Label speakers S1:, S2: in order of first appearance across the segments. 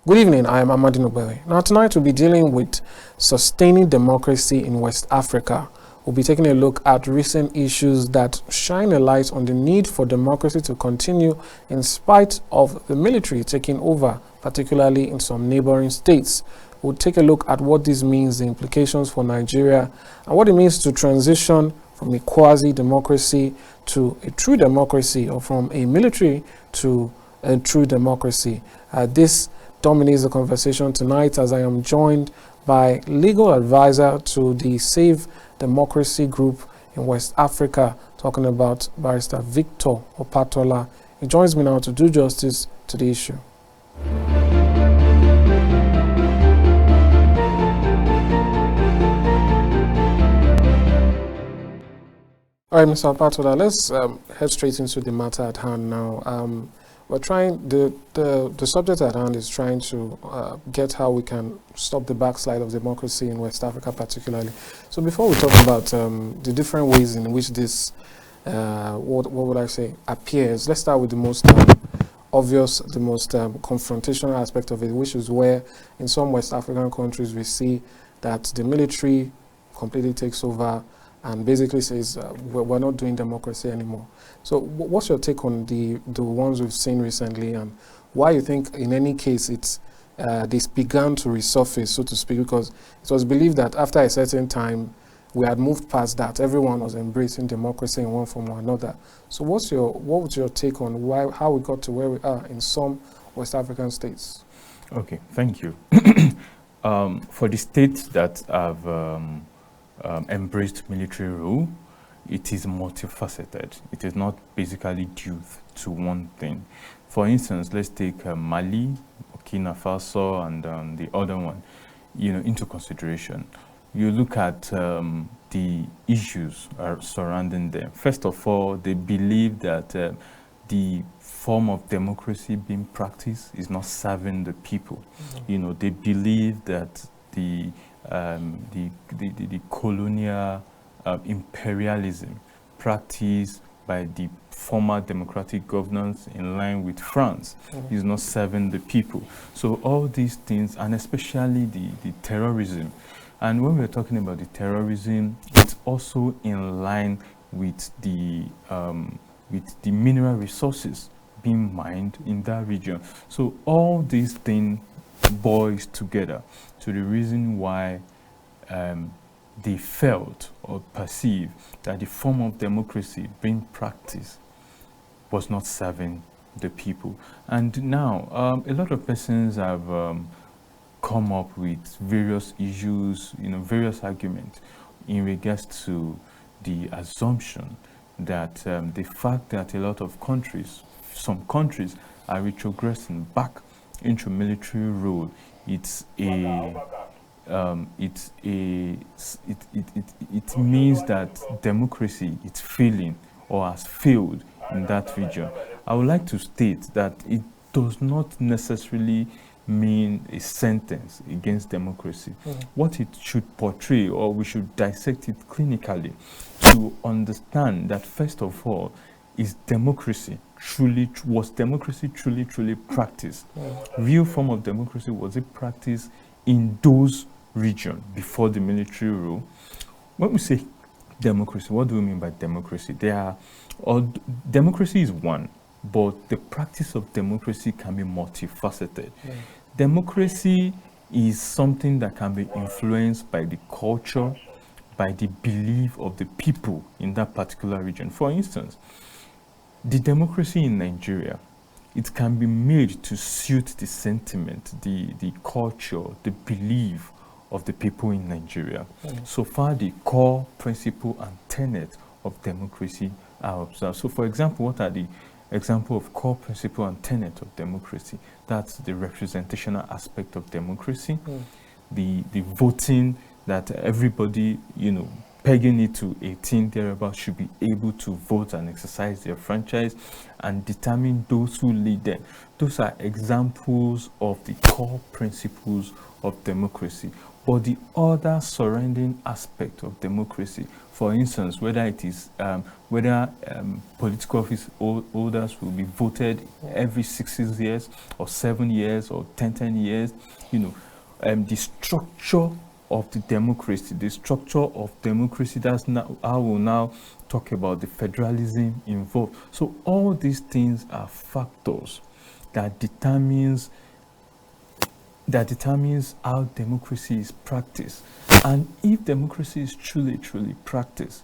S1: Good evening, I am Amadi Nobewe. Now tonight we'll be dealing with sustaining democracy in West Africa. We'll be taking a look at recent issues that shine a light on the need for democracy to continue in spite of the military taking over, particularly in some neighboring states. We'll take a look at what this means, the implications for Nigeria, and what it means to transition from a quasi-democracy to a true democracy, or from a military to a true democracy. This dominates the conversation tonight, as I am joined by legal advisor to the Save Democracy Group in West Africa, talking about Barrister Victor Opatola. He joins me now to do justice to the issue. All right, Mr. Opatola, let's head straight into the matter at hand now. We're trying, the subject at hand is trying to get how we can stop the backslide of democracy in West Africa particularly. So before we talk about the different ways in which this, what would I say, appears, let's start with the most obvious, the most confrontational aspect of it, which is where in some West African countries we see that the military completely takes over and basically says we're not doing democracy anymore. So what's your take on the ones we've seen recently, and why you think in any case it's this began to resurface, so to speak, because it was believed that after a certain time we had moved past that, everyone was embracing democracy in one form or another. So what was your take on how we got to where we are in some West African states?
S2: Okay, thank you. For the states that have embraced military rule, it is multifaceted. It is not basically due to one thing. For instance, let's take Mali, Burkina Faso, and the other one, into consideration. You look at the issues surrounding them. First of all, they believe that the form of democracy being practiced is not serving the people. Mm-hmm. They believe that the colonial imperialism practiced by the former democratic governance in line with France is not serving the people. So all these things, and especially the terrorism, and when we're talking about the terrorism, it's also in line with the mineral resources being mined in that region. So all these things boils together to the reason why they felt or perceived that the form of democracy being practiced was not serving the people. And now, a lot of persons have come up with various issues, various arguments in regards to the assumption that the fact that a lot of countries, some countries, are retrogressing back into military rule, it means that democracy is failing or has failed in that region. I would like to state that it does not necessarily mean a sentence against democracy. What it should portray, or we should dissect it clinically to understand that first of all, is democracy truly practiced? Real form of democracy, was it practiced in those regions before the military rule? When we say democracy, what do we mean by democracy? Democracy is one, but the practice of democracy can be multifaceted. Democracy is something that can be influenced by the culture, by the belief of the people in that particular region. For instance, the democracy in Nigeria, it can be made to suit the sentiment, the culture, the belief of the people in Nigeria. So far, the core principle and tenet of democracy are observed. So for example, what are the example of core principle and tenet of democracy? That's the representational aspect of democracy, the voting, that everybody, pegging it to 18 thereabouts should be able to vote and exercise their franchise and determine those who lead them. Those are examples of the core principles of democracy. but the other surrounding aspect of democracy, for instance, whether it is political office holders will be voted every 6 years or 7 years or 10 years, the structure of the democracy, that's now, I will now talk about the federalism involved. So all these things are factors that determines how democracy is practiced. And if democracy is truly practiced,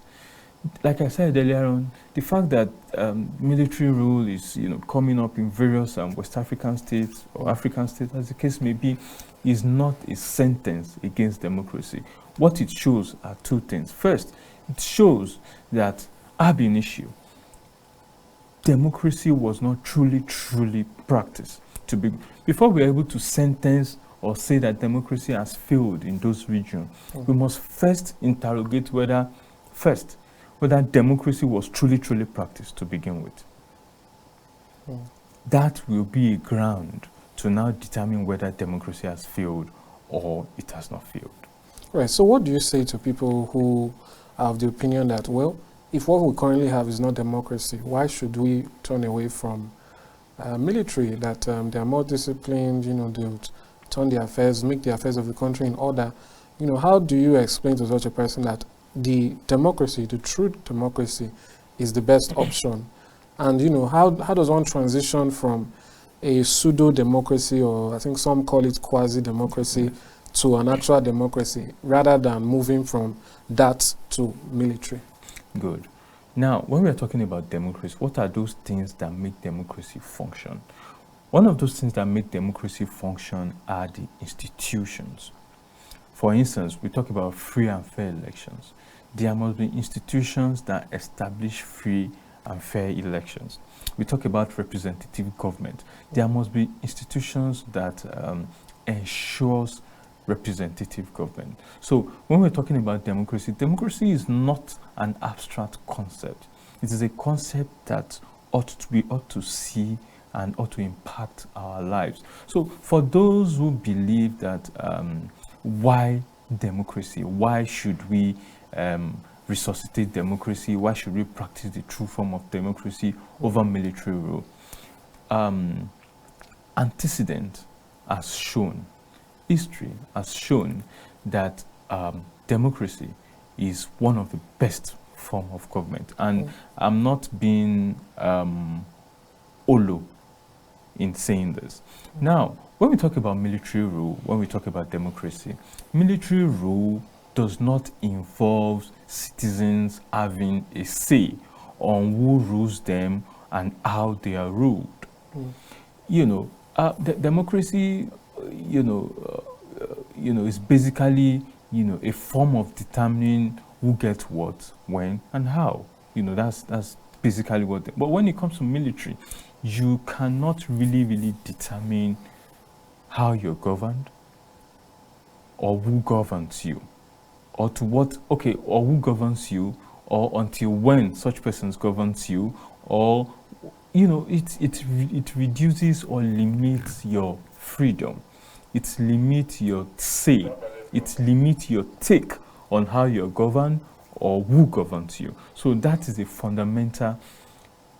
S2: like I said earlier on, the fact that military rule is coming up in various West African states or African states, as the case may be, is not a sentence against democracy. What it shows are two things. First, it shows that ab initio, democracy was not truly practiced. Before we're able to sentence or say that democracy has failed in those regions, we must first interrogate whether democracy was truly practiced to begin with. That will be a ground to now determine whether democracy has failed or it has not failed.
S1: Right. So what do you say to people who have the opinion that, well, if what we currently have is not democracy, why should we turn away from military, that they are more disciplined, they would turn their affairs, make the affairs of the country in order? How do you explain to such a person that the true democracy is the best option? And, how does one transition from a pseudo-democracy, or I think some call it quasi-democracy, to an actual democracy, rather than moving from that to military?
S2: Good. Now, when we are talking about democracy, what are those things that make democracy function? One of those things that make democracy function are the institutions. For instance, we talk about free and fair elections. There must be institutions that establish free and fair elections. We talk about representative government. There must be institutions that ensures representative government. So when we're talking about democracy is not an abstract concept. It is a concept that we ought to see and ought to impact our lives. So for those who believe that why democracy? Why should we resuscitate democracy? Why should we practice the true form of democracy over military rule? Antecedent has shown, history has shown that democracy is one of the best form of government. And I'm not being hollow in saying this. Now, when we talk about military rule, when we talk about democracy, military rule does not involve citizens having a say on who rules them and how they are ruled. Democracy, is basically, a form of determining who gets what, when, and how. That's basically what. But when it comes to military, you cannot really determine how you're governed, or who governs you, or or who governs you, or until when such persons governs you, or it reduces or limits your freedom. It limits your say. It limits your take on how you're governed or who governs you. So that is a fundamental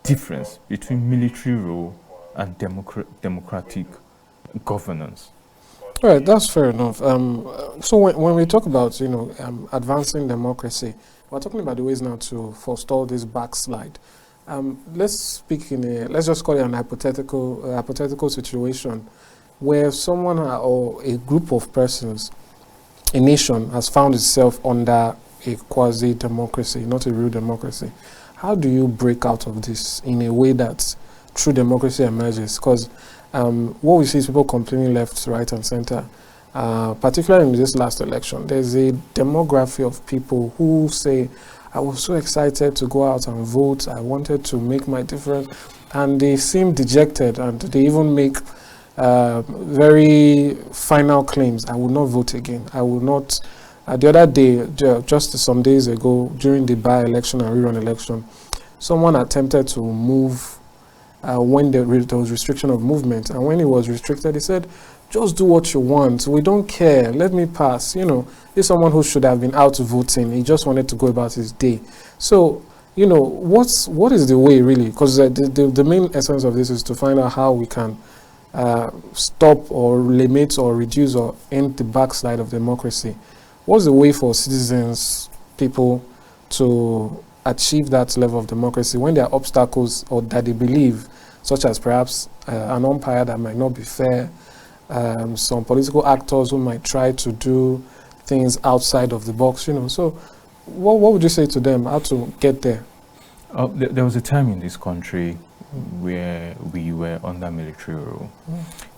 S2: difference between military rule and democratic governance.
S1: All right, that's fair enough. So when we talk about advancing democracy, we're talking about the ways now to forestall this backslide. Let's just call it an hypothetical situation where someone or a group of persons, a nation, has found itself under a quasi-democracy, not a real democracy. How do you break out of this in a way that true democracy emerges? Because what we see is people complaining left, right, and center. Particularly in this last election, there's a demography of people who say, I was so excited to go out and vote. I wanted to make my difference. And they seem dejected, and they even make very final claims. I will not vote again. I will not. The other day, just some days ago, during the by-election and rerun election, someone attempted to move when there was restriction of movement. And when it was restricted, he said, just do what you want. We don't care. Let me pass. You know, he's someone who should have been out voting. He just wanted to go about his day. So, you know, what is the way really? Because the main essence of this is to find out how we can stop or limit or reduce or end the backslide of democracy. What's the way for citizens, people, to achieve that level of democracy when there are obstacles or that they believe, such as perhaps an umpire that might not be fair, some political actors who might try to do things outside of the box, you know. So what would you say to them, how to get there?
S2: There was a time in this country where we were under military rule.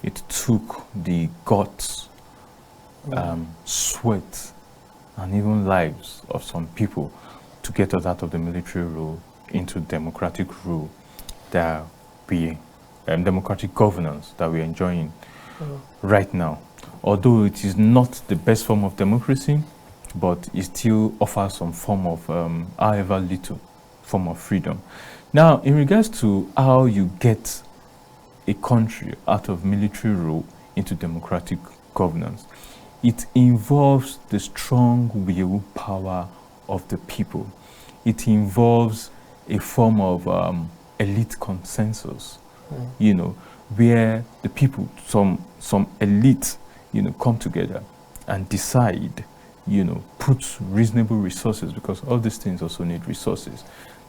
S2: It took the guts, sweat, and even lives of some people to get us out of the military rule into democratic rule that we, democratic governance that we're enjoying right now. Although it is not the best form of democracy, but it still offers some form of, however little, form of freedom. Now, in regards to how you get a country out of military rule into democratic governance, it involves the strong willpower of the people. It involves a form of elite consensus, you know, where the people, some elite, you know, come together and decide, you know, put reasonable resources, because all these things also need resources,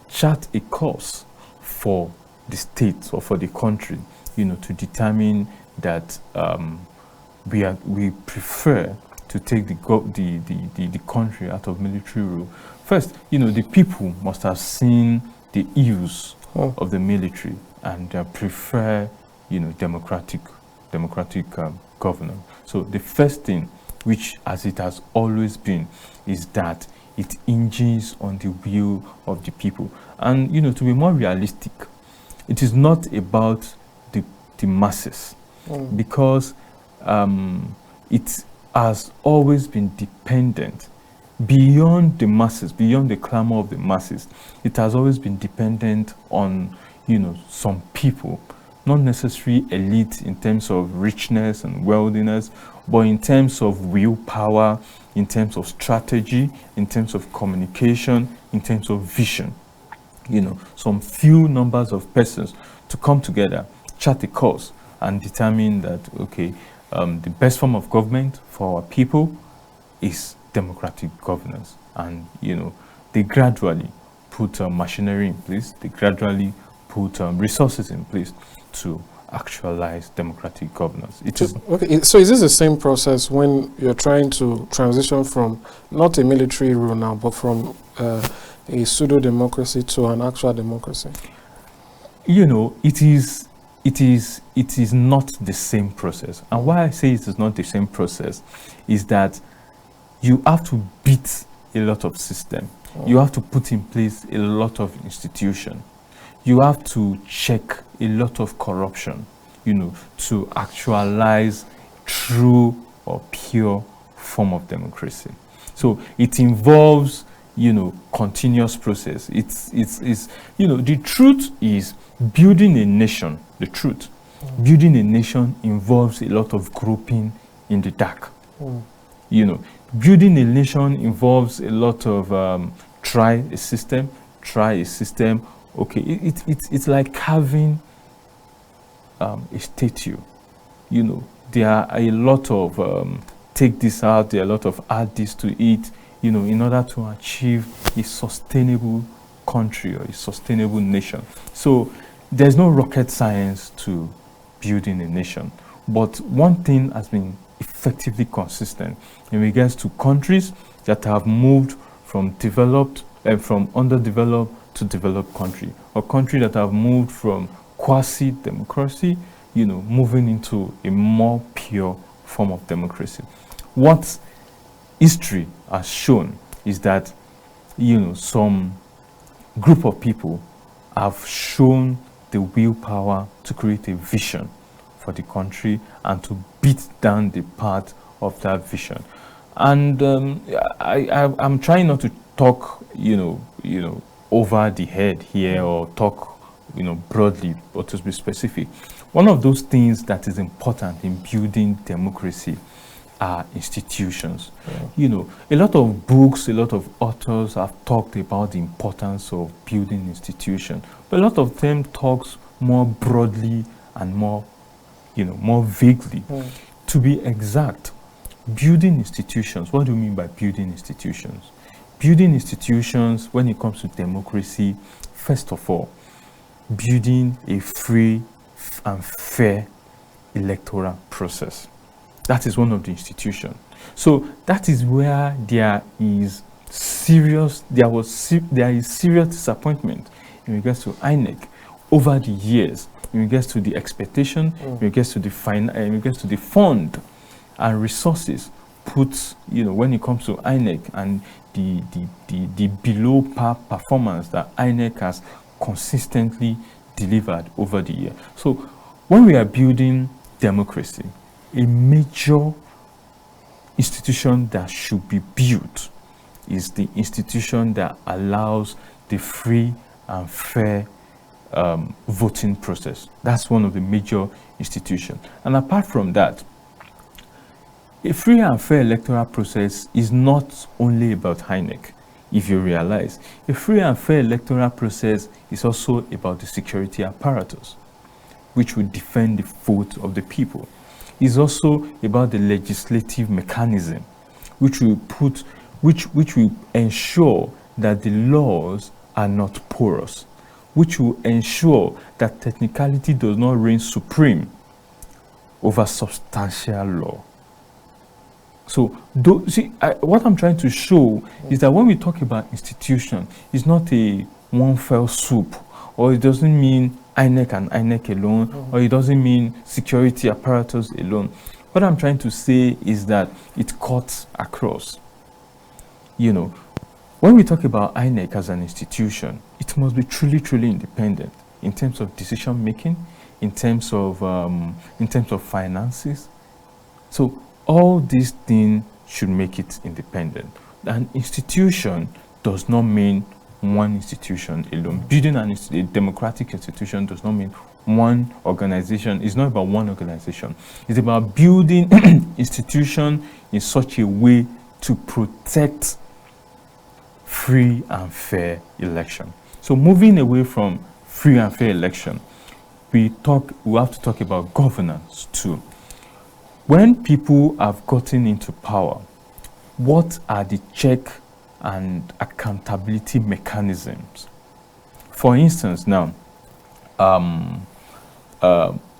S2: chart a course for the state or for the country, you know, to determine that we prefer to take the country out of military rule. First, you know, the people must have seen the ills of the military and prefer, you know, democratic governance. So the first thing, which as it has always been, is that it hinges on the will of the people. And, you know, to be more realistic, it is not about the masses, because it has always been dependent beyond the masses, beyond the clamor of the masses. It has always been dependent on, you know, some people, not necessarily elite in terms of richness and wealthiness, but in terms of willpower, in terms of strategy, in terms of communication, in terms of vision. You know, some few numbers of persons to come together, chart a course, and determine that, okay, the best form of government for our people is democratic governance. And, you know, they gradually put machinery in place, they gradually put resources in place to actualize democratic governance.
S1: Okay, so is this the same process when you're trying to transition from not a military rule now, but from a pseudo-democracy to an actual democracy?
S2: You know, it is not the same process. And why I say it is not the same process is that you have to beat a lot of system. You have to put in place a lot of institution. You have to check a lot of corruption, you know, to actualize true or pure form of democracy. So it involves, you know, continuous process. It's you know, the truth is building a nation. The truth, building a nation involves a lot of groping in the dark. You know, building a nation involves a lot of try a system. Okay, it's like carving a statue. You know, there are a lot of take this out, there are a lot of add this to it, you know, in order to achieve a sustainable country or a sustainable nation. So there's no rocket science to building a nation. But one thing has been effectively consistent in regards to countries that have moved from developed and from underdeveloped to developed country, or country that have moved from quasi-democracy, you know, moving into a more pure form of democracy. What history has shown is that, you know, some group of people have shown the willpower to create a vision for the country and to beat down the path of that vision. And I'm trying not to talk, you know, over the head here, or talk broadly, but to be specific, one of those things that is important in building democracy are institutions. A lot of books, a lot of authors have talked about the importance of building institutions, but a lot of them talks more broadly and more vaguely. To be exact, building institutions, what do you mean by building institutions? Building institutions, when it comes to democracy, first of all, building a free and fair electoral process. That is one of the institutions. So that is where there is serious disappointment in regards to INEC over the years, in regards to the expectation, in regards to the fund and resources put, when it comes to INEC, and the below par performance that INEC has consistently delivered over the year. So when we are building democracy, a major institution that should be built is the institution that allows the free and fair voting process. That's one of the major institutions. And apart from that, a free and fair electoral process is not only about INEC. If you realize, a free and fair electoral process is also about the security apparatus, which will defend the vote of the people. It's also about the legislative mechanism, which will ensure that the laws are not porous, which will ensure that technicality does not reign supreme over substantial law. So, what I'm trying to show is that when we talk about institution, it's not a one fell swoop, or it doesn't mean INEC and INEC alone, or it doesn't mean security apparatus alone. What I'm trying to say is that it cuts across. When we talk about INEC as an institution, it must be truly, truly independent in terms of decision making, in terms of finances. So all these things should make it independent. An institution does not mean one institution alone. Building a democratic institution does not mean one organization. It's not about one organization. It's about building institution in such a way to protect free and fair election. So moving away from free and fair election, we have to talk about governance too. When people have gotten into power, what are the check and accountability mechanisms? For instance, now,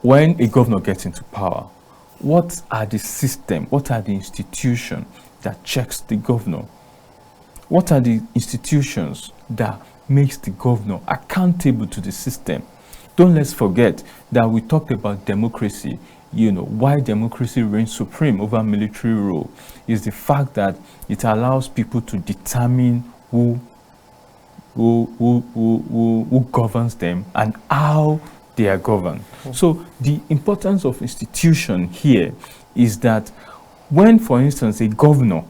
S2: when a governor gets into power, what are the system, what are the institutions that checks the governor? What are the institutions that makes the governor accountable to the system? Don't let's forget that we talked about democracy. Why democracy reigns supreme over military rule is the fact that it allows people to determine who governs them and how they are governed. So the importance of institution here is that when, for instance, a governor,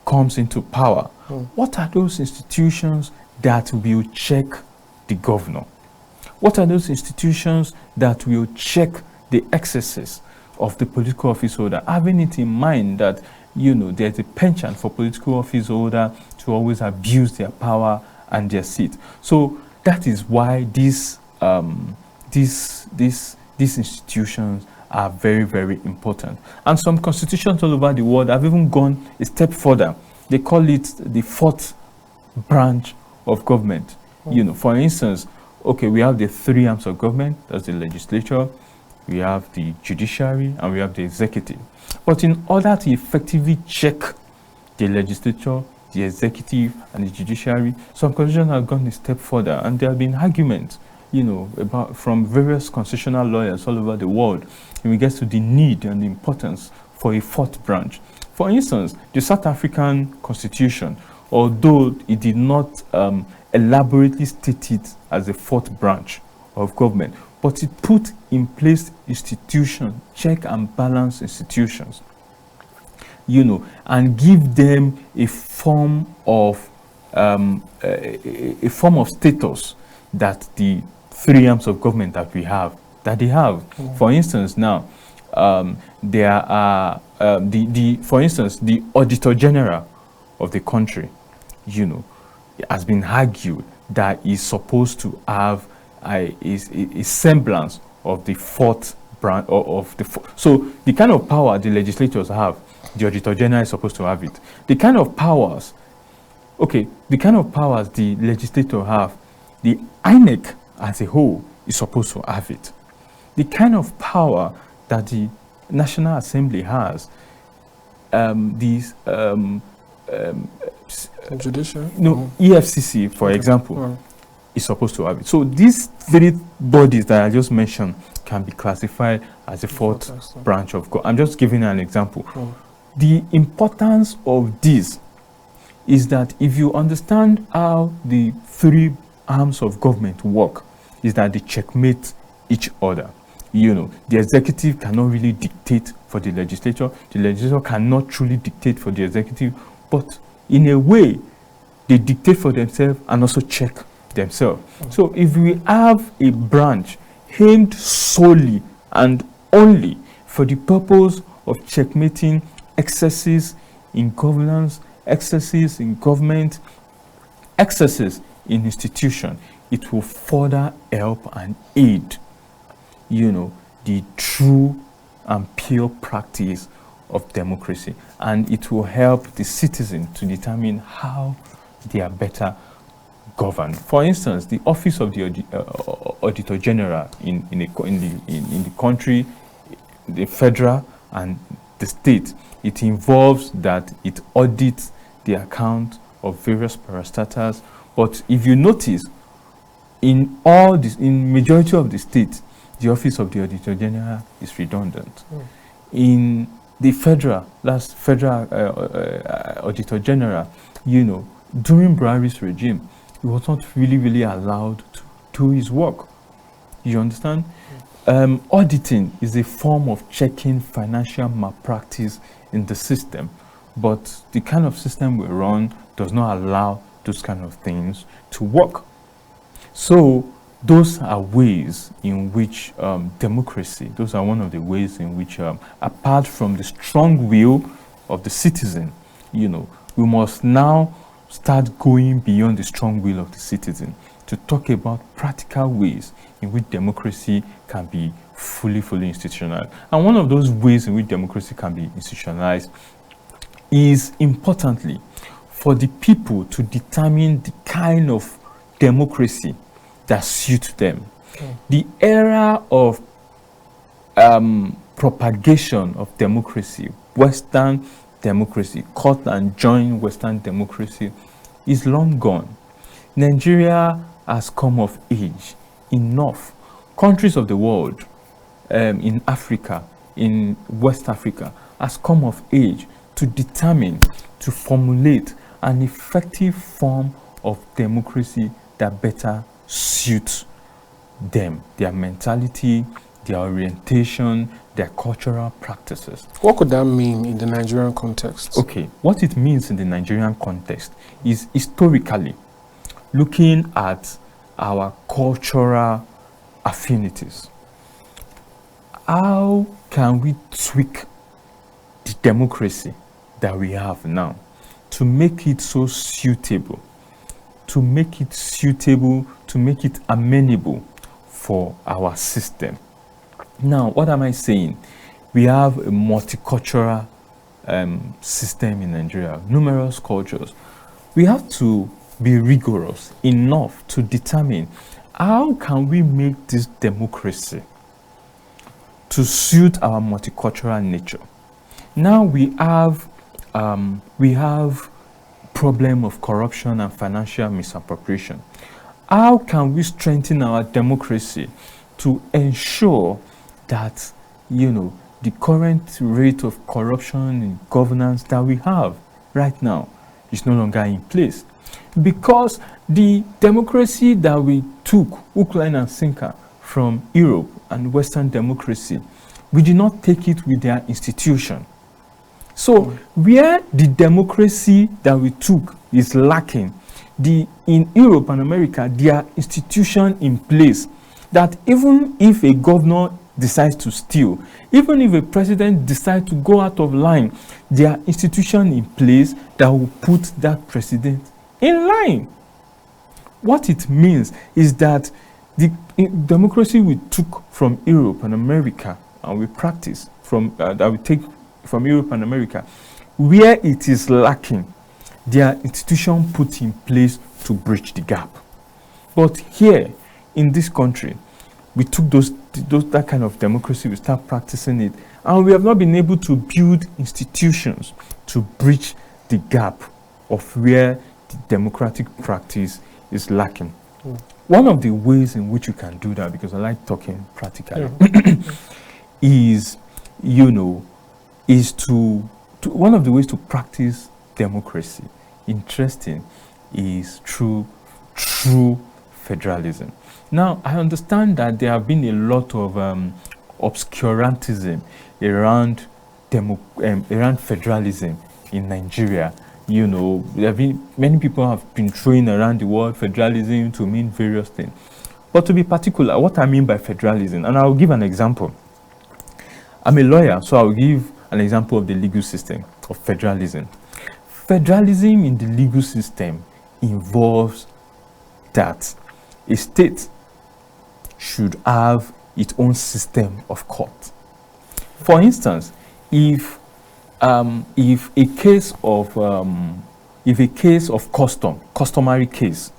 S2: comes into power, what are those institutions that will check the governor? What are those institutions that will check the excesses of the political office holder, having it in mind that there's a penchant for political office holder to always abuse their power and their seat. So that is why these institutions are very, very important. And some constitutions all over the world have even gone a step further. They call it the fourth branch of government. For instance, we have the three arms of government. That's the legislature, we have the judiciary, and we have the executive. But in order to effectively check the legislature, the executive, and the judiciary, some constitutions have gone a step further, and there have been arguments, from various constitutional lawyers all over the world in regards to the need and the importance for a fourth branch. For instance, the South African Constitution, although it did not elaborately state it as a fourth branch of government, but it put in place institutions, check and balance institutions, and give them a form of status that the three arms of government that we have, that they have. For instance, now, there are, for instance, the Auditor General of the country, you know, it has been argued that is supposed to have a semblance of the fourth branch of the so the kind of power the legislators have, the Auditor General is supposed to have it. The kind of powers, the kind of powers the legislator have, the INEC as a whole is supposed to have it. The kind of power that the National Assembly has,
S1: Judiciary?
S2: EFCC, for example, is supposed to have it. So these three bodies that I just mentioned can be classified as a fourth branch of government. I'm just giving an example. The importance of this is that if you understand how the three arms of government work, is that they checkmate each other. You know, the executive cannot really dictate for the legislature. The legislature cannot truly dictate for the executive, but in a way, they dictate for themselves and also check themselves. So if we have a branch aimed solely and only for the purpose of checkmating excesses in governance, excesses in government, excesses in institution, it will further help and aid, you know, the true and pure practice of democracy, and it will help the citizen to determine how they are better governed. For instance, the office of the Auditor General in the country, the federal and the state, it involves that it audits the account of various parastatals. But if you notice, in all this, in majority of the states, the office of the Auditor General is redundant. In the federal Auditor General, you know, during Buhari's regime, he was not really allowed to do his work. You understand? Auditing is a form of checking financial malpractice in the system, but the kind of system we run does not allow those kind of things to work. So those are ways in which democracy, those are one of the ways in which, apart from the strong will of the citizen, you know, we must now start going beyond the strong will of the citizen to talk about practical ways in which democracy can be fully institutionalized. And one of those ways in which democracy can be institutionalized is, importantly, for the people to determine the kind of democracy that suits them. The era of propagation of democracy, Western democracy, cut and join Western democracy, is long gone. Nigeria has come of age enough. Countries of the world, in Africa, in West Africa, has come of age to determine, to formulate an effective form of democracy that better suits them, their mentality, their orientation, their cultural practices.
S1: What could that mean in the Nigerian context?
S2: Okay, what it means in the Nigerian context is historically looking at our cultural affinities. How can we tweak the democracy that we have now to make it so suitable, to make it amenable for our system? Now, what am I saying? We have a multicultural system in Nigeria, numerous cultures. We have to be rigorous enough to determine how can we make this democracy to suit our multicultural nature. Now we have problem of corruption and financial misappropriation. How can we strengthen our democracy to ensure that, you know, the current rate of corruption in governance that we have right now is no longer in place? Because the democracy that we took, hook, line, and sinker, from Europe and Western democracy, we did not take it with their institution. So where the democracy that we took is lacking, in Europe and America, there are institutions in place that even if a governor decides to steal, even if a president decides to go out of line, there are institutions in place that will put that president in line. What it means is that the democracy we took from Europe and America, and we practice from that we take from Europe and America, where it is lacking, there are institutions put in place to bridge the gap. But here in this country, we took that kind of democracy, we start practicing it, and we have not been able to build institutions to bridge the gap of where the democratic practice is lacking. One of the ways in which you can do that, because I like talking practically, is, one of the ways to practice democracy, interesting, is through true federalism. Now, I understand that there have been a lot of obscurantism around federalism in Nigeria. There have been, many people have been throwing around the word federalism to mean various things. But to be particular, what I mean by federalism, and I'll give an example. I'm a lawyer, so I'll give an example of the legal system of federalism. Federalism in the legal system involves that a state should have its own system of court. For instance, if a case of customary case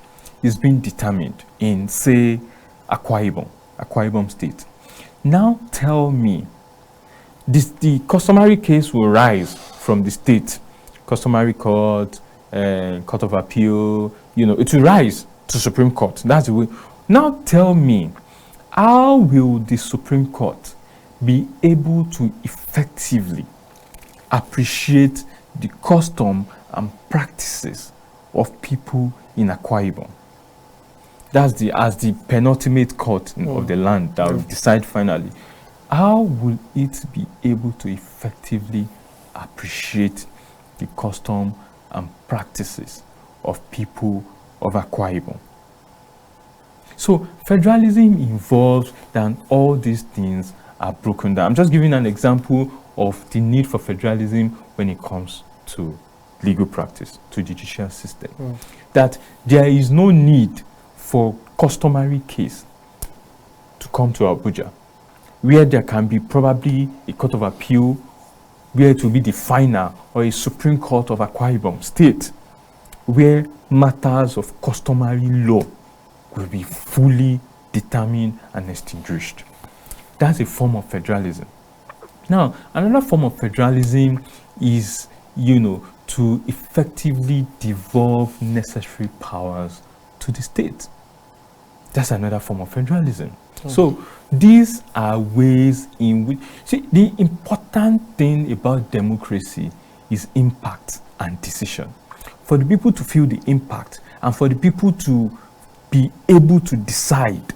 S2: is being determined in, say, Akwa Ibom State, now tell me, the customary case will rise from the state, customary court, court of appeal, it will rise to Supreme Court. That's the way. Now tell me, how will the Supreme Court be able to effectively appreciate the custom and practices of people in Akwa Ibom? That's as the penultimate court of the land that will decide finally. How will it be able to effectively appreciate the custom and practices of people of Akwa Ibom? So federalism involves that all these things are broken down. I'm just giving an example of the need for federalism when it comes to legal practice, to the judicial system. That there is no need for customary case to come to Abuja, where there can be probably a court of appeal, where it will be the final, or a Supreme Court of Akwa Ibom State, where matters of customary law will be fully determined and extinguished. That's a form of federalism. Now, another form of federalism is, to effectively devolve necessary powers to the state. That's another form of federalism. So these are ways in which, the important thing about democracy is impact and decision. For the people to feel the impact and for the people to be able to decide,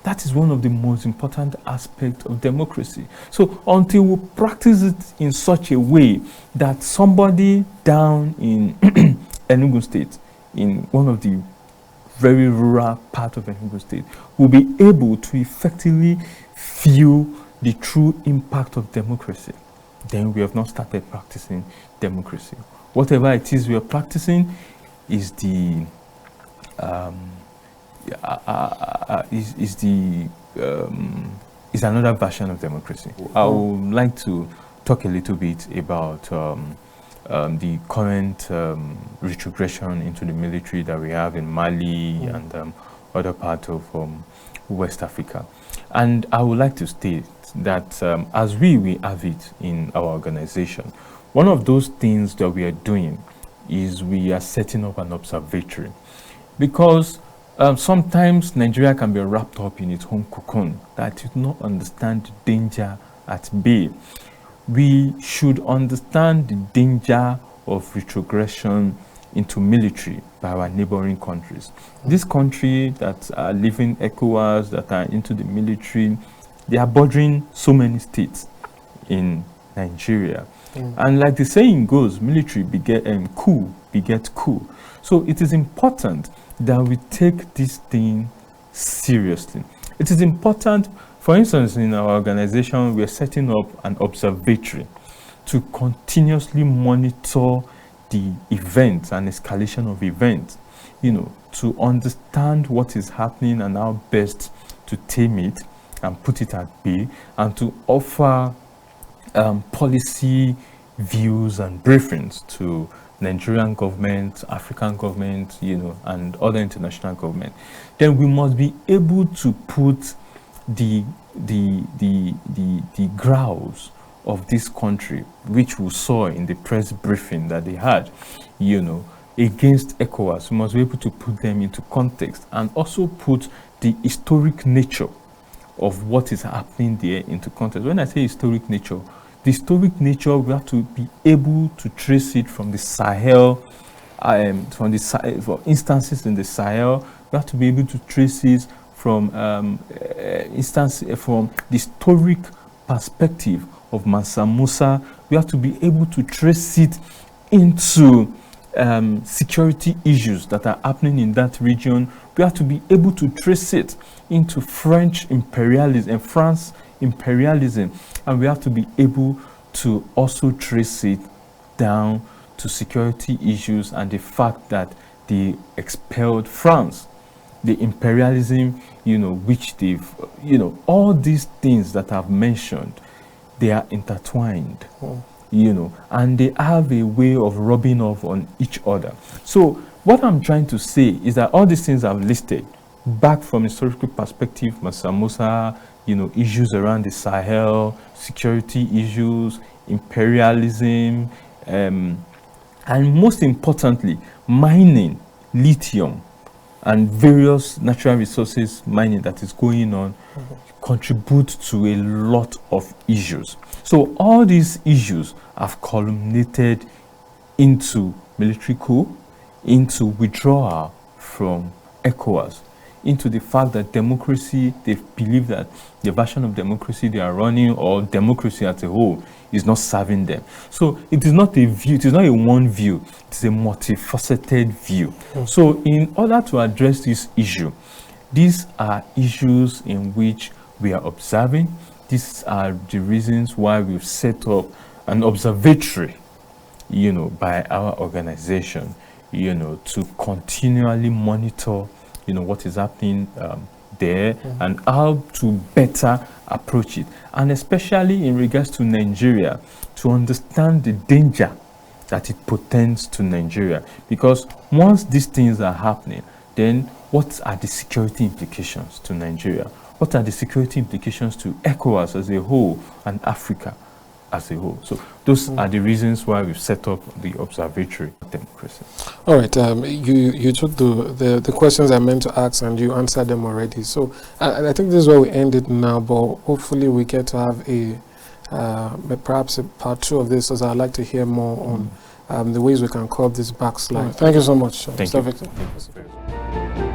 S2: that is one of the most important aspects of democracy. So until we practice it in such a way that somebody down in Enugu State, in one of the very rural part of Enugu State, will be able to effectively feel the true impact of democracy, then we have not started practicing democracy. Whatever it is we are practicing is is another version of democracy. I would like to talk a little bit about the current retrogression into the military that we have in Mali and other parts of West Africa. And I would like to state that as we have it in our organization, one of those things that we are doing is we are setting up an observatory, because sometimes Nigeria can be wrapped up in its own cocoon, that it does not understand the danger at bay. We should understand the danger of retrogression into military by our neighboring countries. These countries that are living ECOWAS, that are into the military, they are bordering so many states in Nigeria. And like the saying goes, military beget coup beget coup. So it is important that we take this thing seriously. It is important, for instance, in our organization, we are setting up an observatory to continuously monitor the events and escalation of events, to understand what is happening and how best to tame it and put it at bay, and to offer policy views and briefings to Nigerian government, African government, and other international government. Then we must be able to put the growls of this country, which we saw in the press briefing that they had, against ECOWAS. We must be able to put them into context and also put the historic nature of what is happening there into context. When I say historic nature, the historic nature, we have to be able to trace it from the Sahel, for instances in the Sahel. We have to be able to trace it from instances from the historic perspective of Mansa Musa. We have to be able to trace it into security issues that are happening in that region. We have to be able to trace it into French imperialism and France imperialism, and we have to be able to also trace it down to security issues and the fact that they expelled France, the imperialism, which they've, all these things that I've mentioned, they are intertwined, and they have a way of rubbing off on each other. So what I'm trying to say is that all these things I've listed, back from historical perspective, Mansa Musa, issues around the Sahel, security issues, imperialism, and most importantly, mining, lithium, and various natural resources mining that is going on, contribute to a lot of issues. So all these issues have culminated into military coup, into withdrawal from ECOWAS, into the fact that democracy, they believe that the version of democracy they are running, or democracy as a whole, is not serving them. So it is not a view, it is not a one view, it is a multifaceted view. So in order to address this issue, these are issues in which we are observing. These are the reasons why we've set up an observatory, by our organization, to continually monitor what is happening there, and how to better approach it, and especially in regards to Nigeria, to understand the danger that it portends to Nigeria. Because once these things are happening, then what are the security implications to Nigeria? What are the security implications to ECOWAS as a whole and Africa as a whole? So those are the reasons why we've set up the observatory of democracy.
S1: All right, you took the questions I meant to ask and you answered them already. So I think this is where we end it now, but hopefully we get to have perhaps a part 2 of this, as I'd like to hear more on the ways we can curb this backslide. Thank you so much, Mr. Victor.
S2: Thank you.